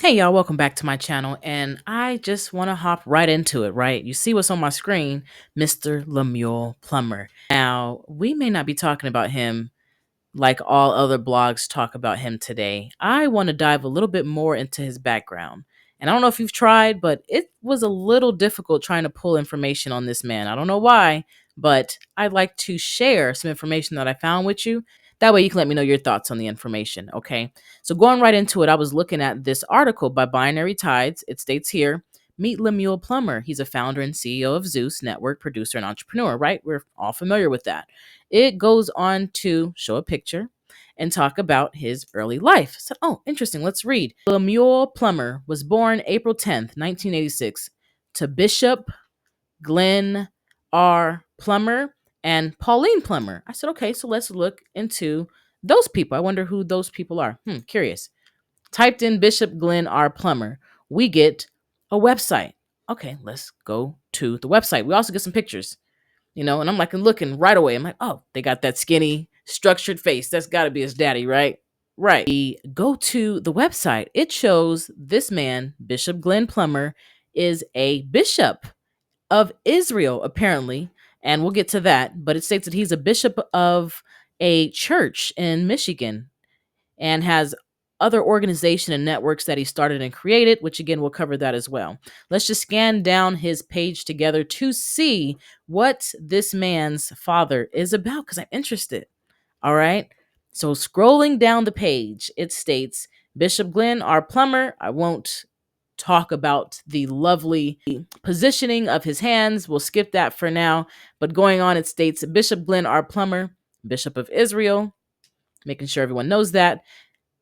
Hey y'all, welcome back to my channel, and I just want to hop right into it, right? You see what's on my screen, Mr. Lemuel Plummer. Now, we may not be talking about him like all other blogs talk about him today. I want to dive a little bit more into his background. And I don't know if you've tried, but it was a little difficult trying to pull information on this man. I don't know why, but I'd like to share some information that I found with you. That way you can let me know your thoughts on the information, okay? So going right into it, I was looking at this article by Binary Tides. It states here, meet Lemuel Plummer. He's a founder and CEO of Zeus Network, producer and entrepreneur, right? We're all familiar with that. It goes on to show a picture and talk about his early life. So, oh, interesting. Let's read. Lemuel Plummer was born April 10th, 1986, to Bishop Glenn R. Plummer and Pauline Plummer. I said, okay, so let's look into those people. I wonder who those people are. Curious. Typed in Bishop Glenn R. Plummer, we get a website. Okay, let's go to the website. We also get some pictures, and I'm like looking right away. I'm like, oh, they got that skinny, structured face. That's got to be his daddy, right? Right. We go to the website. It shows this man, Bishop Glenn Plummer, is a bishop of Israel, apparently. And we'll get to that. But it states that he's a bishop of a church in Michigan and has other organization and networks that he started and created, which again, we'll cover that as well. Let's just scan down his page together to see what this man's father is about, because I'm interested. All right. So scrolling down the page, it states Bishop Glenn R. Plummer. I won't talk about the lovely positioning of his hands. We'll skip that for now. But going on, it states Bishop Glenn R. Plummer, Bishop of Israel, making sure everyone knows that.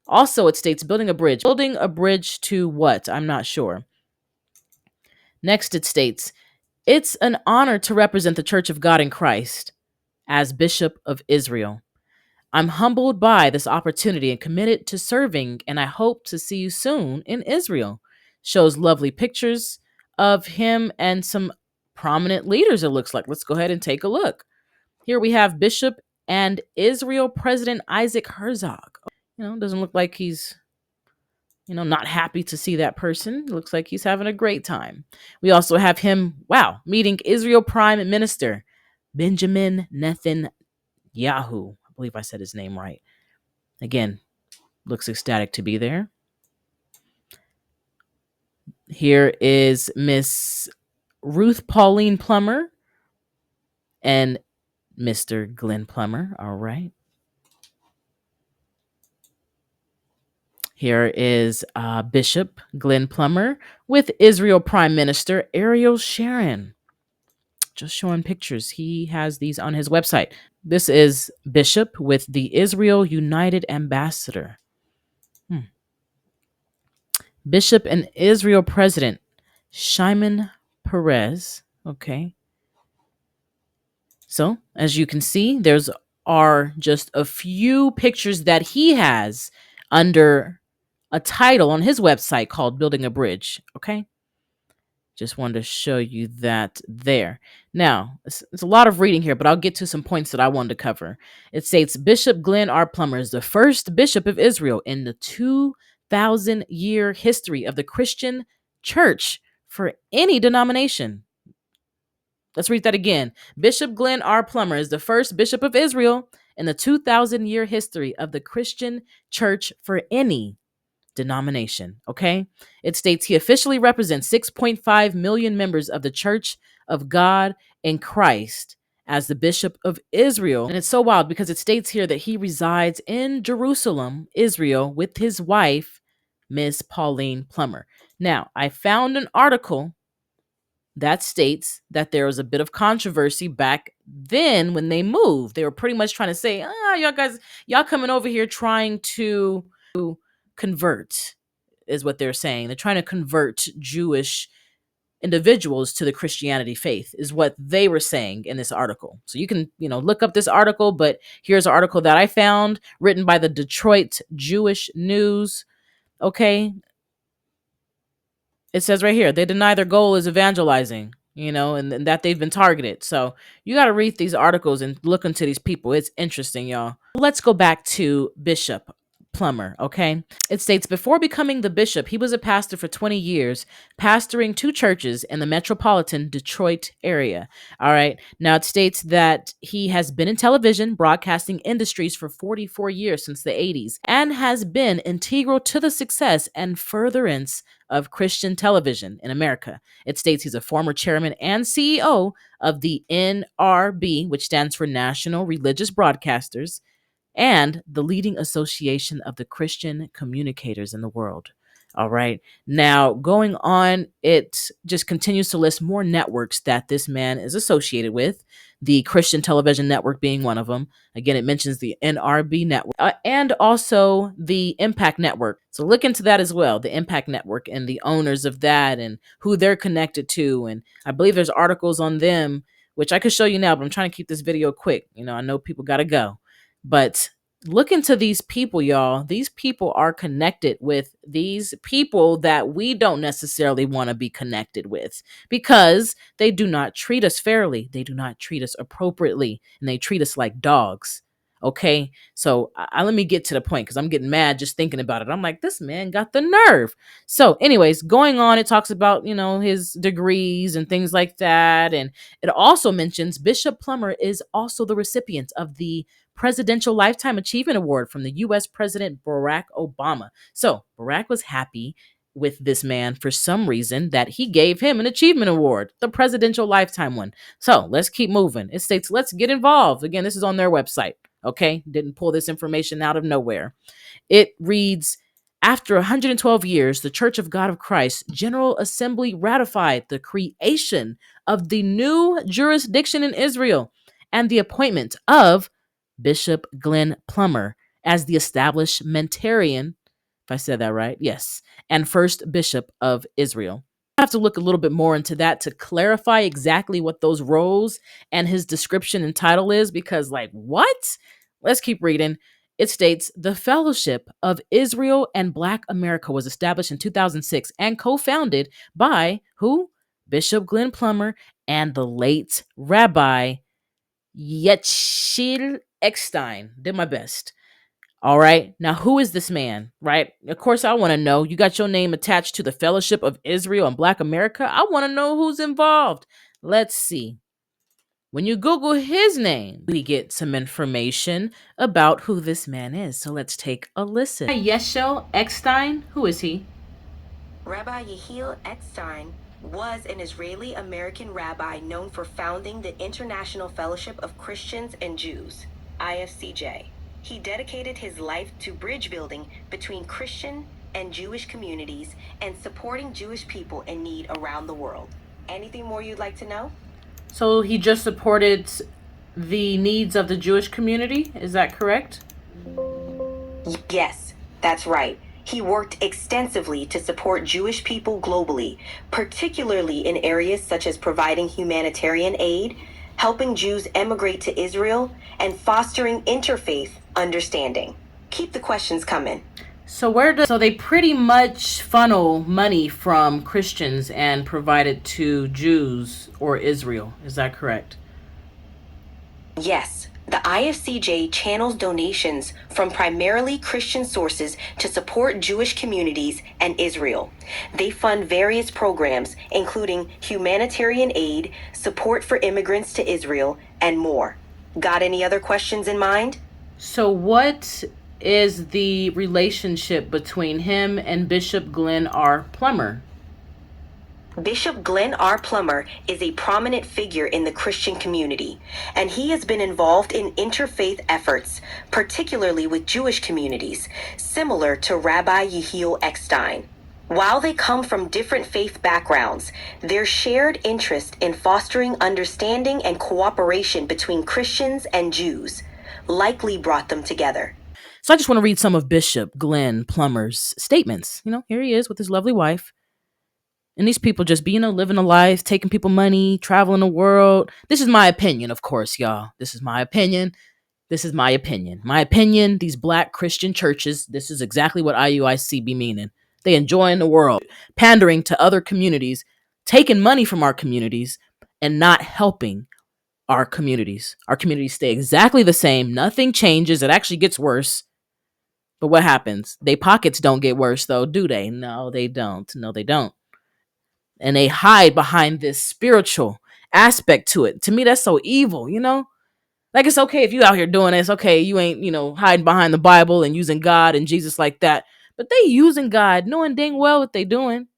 Also, it states building a bridge. Building a bridge to what? I'm not sure. Next, it states, it's an honor to represent the Church of God in Christ as Bishop of Israel. I'm humbled by this opportunity and committed to serving, and I hope to see you soon in Israel. Shows lovely pictures of him and some prominent leaders, it looks like. Let's go ahead and take a look. Here we have Bishop and Israel President Isaac Herzog. Doesn't look like he's not happy to see that person. It looks like he's having a great time. We also have him, meeting Israel Prime Minister Benjamin Netanyahu. I believe I said his name right. Again, looks ecstatic to be there. Here is Miss Ruth Pauline Plummer and Mr. Glenn Plummer. All right. Here is Bishop Glenn Plummer with Israel Prime Minister Ariel Sharon. Just showing pictures. He has these on his website. This is Bishop with the Israel United Ambassador. Bishop and Israel President Shimon Peres. Okay. So, as you can see, there's are just a few pictures that he has under a title on his website called Building a Bridge. Okay. Just wanted to show you that there. Now, it's a lot of reading here, but I'll get to some points that I wanted to cover. It states Bishop Glenn R. Plummer is the first bishop of Israel in the 2,000-year history of the Christian church for any denomination. Let's read that again. Bishop Glenn R. Plummer is the first bishop of Israel in the 2,000-year history of the Christian church for any denomination. Okay. It states he officially represents 6.5 million members of the Church of God in Christ as the Bishop of Israel. And it's so wild because it states here that he resides in Jerusalem, Israel, with his wife, Miss Pauline Plummer. Now, I found an article that states that there was a bit of controversy back then when they moved. They were pretty much trying to say, y'all coming over here trying to convert, is what they're saying. They're trying to convert Jewish individuals to the Christianity faith, is what they were saying in this article. So you can, look up this article, but here's an article that I found written by the Detroit Jewish News. Okay. It says right here, they deny their goal is evangelizing, and that they've been targeted. So you got to read these articles and look into these people. It's interesting, y'all. Let's go back to Bishop Plummer, okay? It states before becoming the bishop, he was a pastor for 20 years, pastoring two churches in the metropolitan Detroit area. All right. Now it states that he has been in television, broadcasting industries for 44 years since the 80s and has been integral to the success and furtherance of Christian television in America. It states he's a former chairman and CEO of the NRB, which stands for National Religious Broadcasters, and the leading association of the Christian communicators in the world. All right. Now, going on, it just continues to list more networks that this man is associated with, the Christian Television Network being one of them. Again, it mentions the NRB Network and also the Impact Network. So look into that as well, the Impact Network and the owners of that and who they're connected to. And I believe there's articles on them, which I could show you now, but I'm trying to keep this video quick. I know people got to go. But look into these people, y'all. These people are connected with these people that we don't necessarily want to be connected with because they do not treat us fairly. They do not treat us appropriately, and they treat us like dogs. Okay, so let me get to the point because I'm getting mad just thinking about it. I'm like, this man got the nerve. So, anyways, going on, it talks about, his degrees and things like that. And it also mentions Bishop Plummer is also the recipient of the Presidential Lifetime Achievement Award from the U.S. President Barack Obama. So Barack was happy with this man for some reason that he gave him an achievement award, the Presidential Lifetime one. So let's keep moving. It states, let's get involved. Again, this is on their website. Okay. Didn't pull this information out of nowhere. It reads, after 112 years, the Church of God of Christ General Assembly ratified the creation of the new jurisdiction in Israel and the appointment of Bishop Glenn Plummer as the establishmentarian, if I said that right, yes, and first bishop of Israel. I have to look a little bit more into that to clarify exactly what those roles and his description and title is, because, like, what? Let's keep reading. It states the Fellowship of Israel and Black America was established in 2006 and co-founded by who? Bishop Glenn Plummer and the late Rabbi Yechiel Eckstein. Did my best. All right. Now, who is this man? Right. Of course, I want to know. You got your name attached to the Fellowship of Israel and Black America. I want to know who's involved. Let's see. When you Google his name, we get some information about who this man is. So let's take a listen. Yechiel Eckstein. Who is he? Rabbi Yechiel Eckstein was an Israeli-American rabbi known for founding the International Fellowship of Christians and Jews, IFCJ. He dedicated his life to bridge building between Christian and Jewish communities and supporting Jewish people in need around the world. Anything more you'd like to know? So he just supported the needs of the Jewish community. Is that correct? Yes, that's right. He worked extensively to support Jewish people globally, particularly in areas such as providing humanitarian aid, helping Jews emigrate to Israel, and fostering interfaith understanding. Keep the questions coming. So so they pretty much funnel money from Christians and provide it to Jews or Israel. Is that correct? Yes. The IFCJ channels donations from primarily Christian sources to support Jewish communities and Israel. They fund various programs, including humanitarian aid, support for immigrants to Israel, and more. Got any other questions in mind? So what is the relationship between him and Bishop Glenn R. Plummer? Bishop Glenn R. Plummer is a prominent figure in the Christian community, and he has been involved in interfaith efforts, particularly with Jewish communities, similar to Rabbi Yechiel Eckstein. While they come from different faith backgrounds, their shared interest in fostering understanding and cooperation between Christians and Jews likely brought them together. So I just want to read some of Bishop Glenn Plummer's statements. Here he is with his lovely wife. And these people just be, living a life, taking people money, traveling the world. This is my opinion, of course, y'all. This is my opinion. This is my opinion. My opinion, these Black Christian churches, this is exactly what IUIC be meaning. They enjoying the world, pandering to other communities, taking money from our communities, and not helping our communities. Our communities stay exactly the same. Nothing changes. It actually gets worse. But what happens? They pockets don't get worse though, do they? No, they don't. No, they don't. And they hide behind this spiritual aspect to it. To me, that's so evil, you know? Like, it's okay if you out here doing this. Okay, you ain't, hiding behind the Bible and using God and Jesus like that. But they using God, knowing dang well what they doing.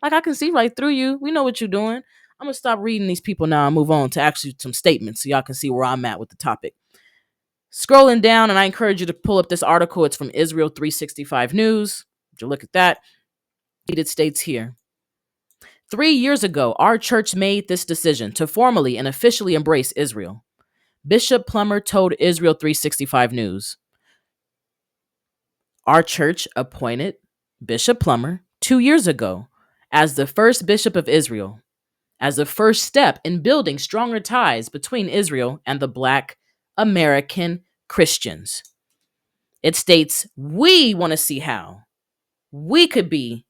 Like, I can see right through you. We know what you're doing. I'm going to stop reading these people now and move on to actually some statements so y'all can see where I'm at with the topic. Scrolling down, and I encourage you to pull up this article. It's from Israel 365 News. Would you look at that? It states here, 3 years ago, our church made this decision to formally and officially embrace Israel. Bishop Plummer told Israel 365 News. Our church appointed Bishop Plummer 2 years ago as the first bishop of Israel, as the first step in building stronger ties between Israel and the Black American Christians. It states, we want to see how we could be.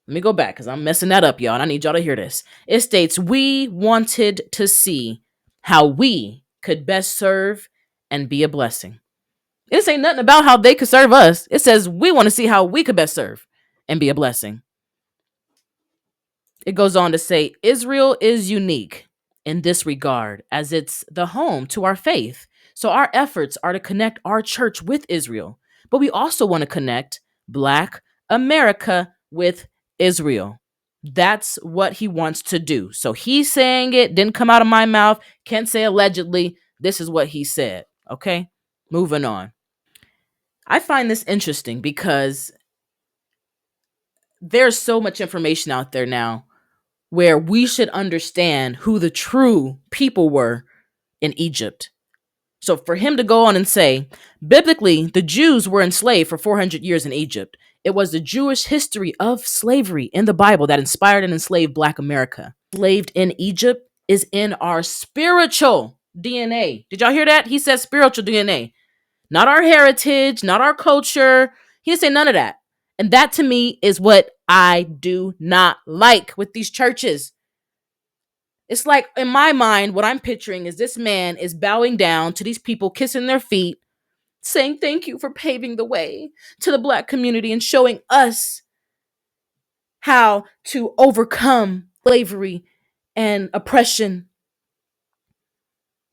Let me go back because I'm messing that up, y'all, and I need y'all to hear this. It states, we wanted to see how we could best serve and be a blessing. It ain't nothing about how they could serve us. It says we want to see how we could best serve and be a blessing. It goes on to say, Israel is unique in this regard as it's the home to our faith. So our efforts are to connect our church with Israel, but we also want to connect Black America with Israel. That's what he wants to do. So he's saying it, didn't come out of my mouth. Can't say allegedly. This is what he said. Okay, moving on. I find this interesting because there's so much information out there now where we should understand who the true people were in Egypt. So for him to go on and say, biblically, the Jews were enslaved for 400 years in Egypt. It was the Jewish history of slavery in the Bible that inspired and enslaved Black America. Enslaved in Egypt is in our spiritual DNA. Did y'all hear that? He said spiritual DNA. Not our heritage, not our culture. He didn't say none of that. And that to me is what I do not like with these churches. It's like, in my mind, what I'm picturing is this man is bowing down to these people, kissing their feet, saying thank you for paving the way to the Black community and showing us how to overcome slavery and oppression.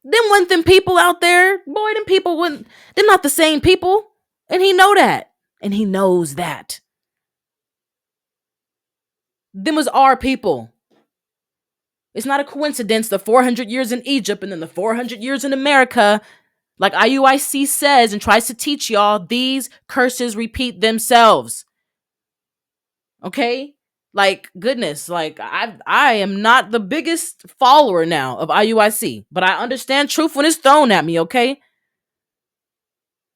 Them wasn't them people out there. Boy, them people wouldn't, they're not the same people. And he know that. And he knows that. Them was our people. It's not a coincidence the 400 years in Egypt and then the 400 years in America. Like IUIC says and tries to teach y'all, these curses repeat themselves. Okay? Like, goodness, like I am not the biggest follower now of IUIC, but I understand truth when it's thrown at me, okay?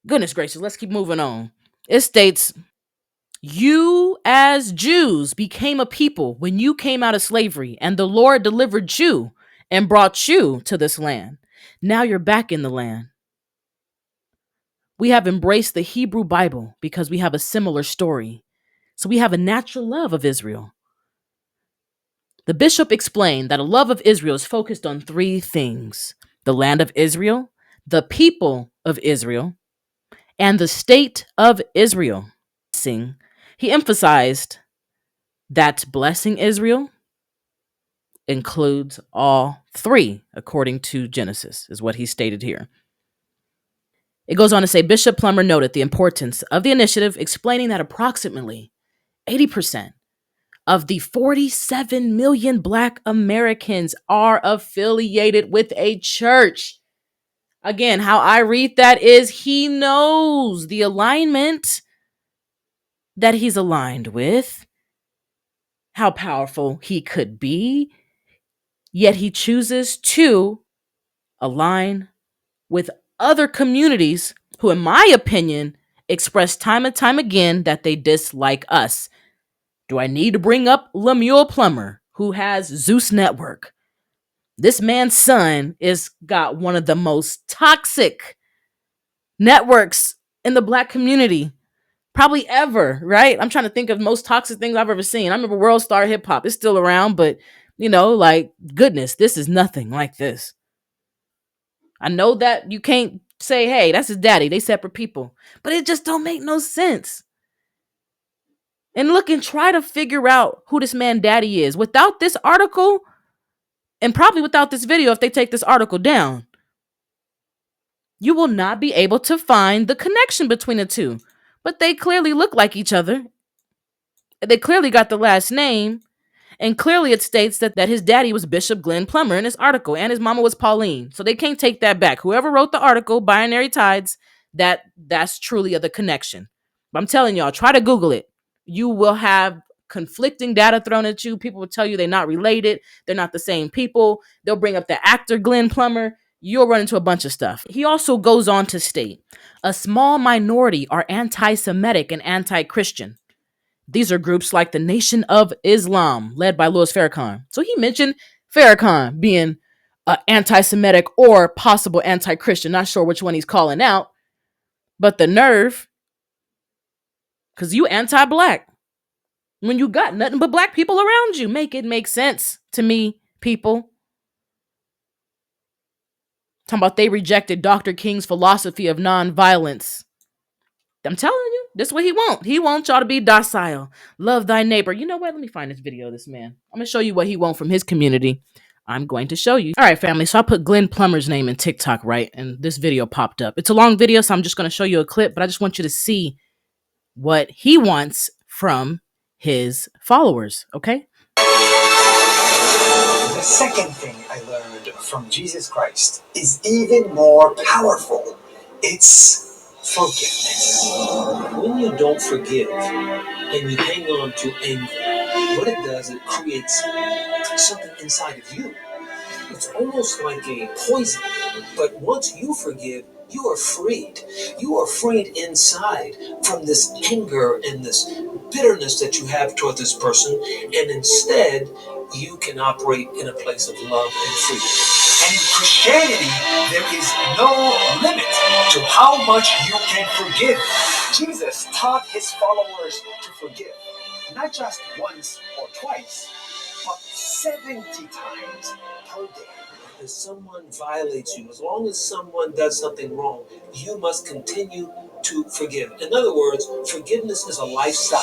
Goodness gracious, let's keep moving on. It states, you as Jews became a people when you came out of slavery, and the Lord delivered you and brought you to this land. Now you're back in the land. We have embraced the Hebrew Bible because we have a similar story. So we have a natural love of Israel. The bishop explained that a love of Israel is focused on three things: the land of Israel, the people of Israel, and the state of Israel. He emphasized that blessing Israel includes all three, according to Genesis, is what he stated here. It goes on to say, Bishop Plummer noted the importance of the initiative, explaining that approximately 80% of the 47 million Black Americans are affiliated with a church. Again, how I read that is he knows the alignment that he's aligned with, how powerful he could be, yet he chooses to align with other communities who, in my opinion, express time and time again that they dislike us. Do I need to bring up Lemuel Plummer, who has Zeus Network? This man's son is got one of the most toxic networks in the Black community, probably ever, right? I'm trying to think of most toxic things I've ever seen. I remember World Star Hip Hop. It's still around, but like, goodness, this is nothing like this. I know that you can't say, hey, that's his daddy. They separate people. But it just don't make no sense. And look and try to figure out who this man daddy is. Without this article, and probably without this video, if they take this article down, you will not be able to find the connection between the two. But they clearly look like each other. They clearly got the last name. And clearly it states that his daddy was Bishop Glenn Plummer in this article, and his mama was Pauline. So they can't take that back. Whoever wrote the article, Binary Tides, that's truly the connection. But I'm telling y'all, try to Google it. You will have conflicting data thrown at you. People will tell you they're not related. They're not the same people. They'll bring up the actor Glenn Plummer. You'll run into a bunch of stuff. He also goes on to state, a small minority are anti-Semitic and anti-Christian. These are groups like the Nation of Islam, led by Louis Farrakhan. So he mentioned Farrakhan being anti-Semitic or possible anti-Christian. Not sure which one he's calling out, but the nerve, because you anti-black when you got nothing but black people around you. Make it make sense to me, people. Talking about they rejected Dr. King's philosophy of nonviolence. I'm telling you, this is what he want. He wants y'all to be docile. Love thy neighbor. You know what? Let me find this video of this man. I'm going to show you what he want from his community. I'm going to show you. All right, family. So I put Glenn Plummer's name in TikTok, right? And this video popped up. It's a long video, so I'm just going to show you a clip, but I just want you to see what he wants from his followers, okay? The second thing I learned from Jesus Christ is even more powerful. It's forgiveness. When you don't forgive and you hang on to anger, what it does, it creates something inside of you. It's almost like a poison. But once you forgive, you are freed. You are freed inside from this anger and this bitterness that you have toward this person. And instead, you can operate in a place of love and freedom. And in Christianity, there is no limit to how much you can forgive. Jesus taught his followers to forgive, not just once or twice, but 70 times per day. If someone violates you, as long as someone does something wrong, you must continue to forgive. In other words, forgiveness is a lifestyle.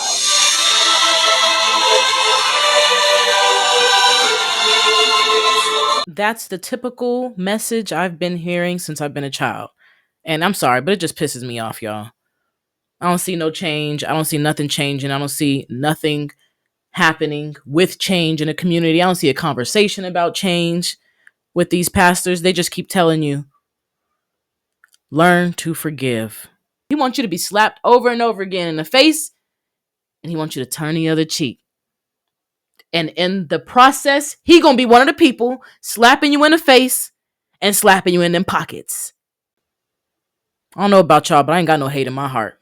That's the typical message I've been hearing since I've been a child. And I'm sorry, but it just pisses me off, y'all. I don't see no change. I don't see nothing changing. I don't see nothing happening with change in a community. I don't see a conversation about change with these pastors. They just keep telling you, learn to forgive. He wants you to be slapped over and over again in the face, and he wants you to turn the other cheek. And in the process, he gonna be one of the people slapping you in the face and slapping you in them pockets. I don't know about y'all, but I ain't got no hate in my heart.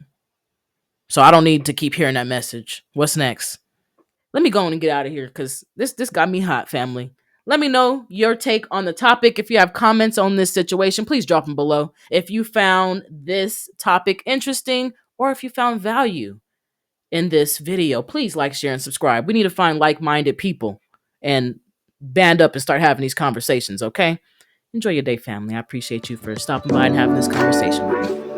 So I don't need to keep hearing that message. What's next? Let me go on and get out of here because this got me hot, family. Let me know your take on the topic. If you have comments on this situation, please drop them below. If you found this topic interesting or if you found value in this video, please like, share, and subscribe. We need to find like-minded people and band up and start having these conversations, okay? Enjoy your day, family. I appreciate you for stopping by and having this conversation with me.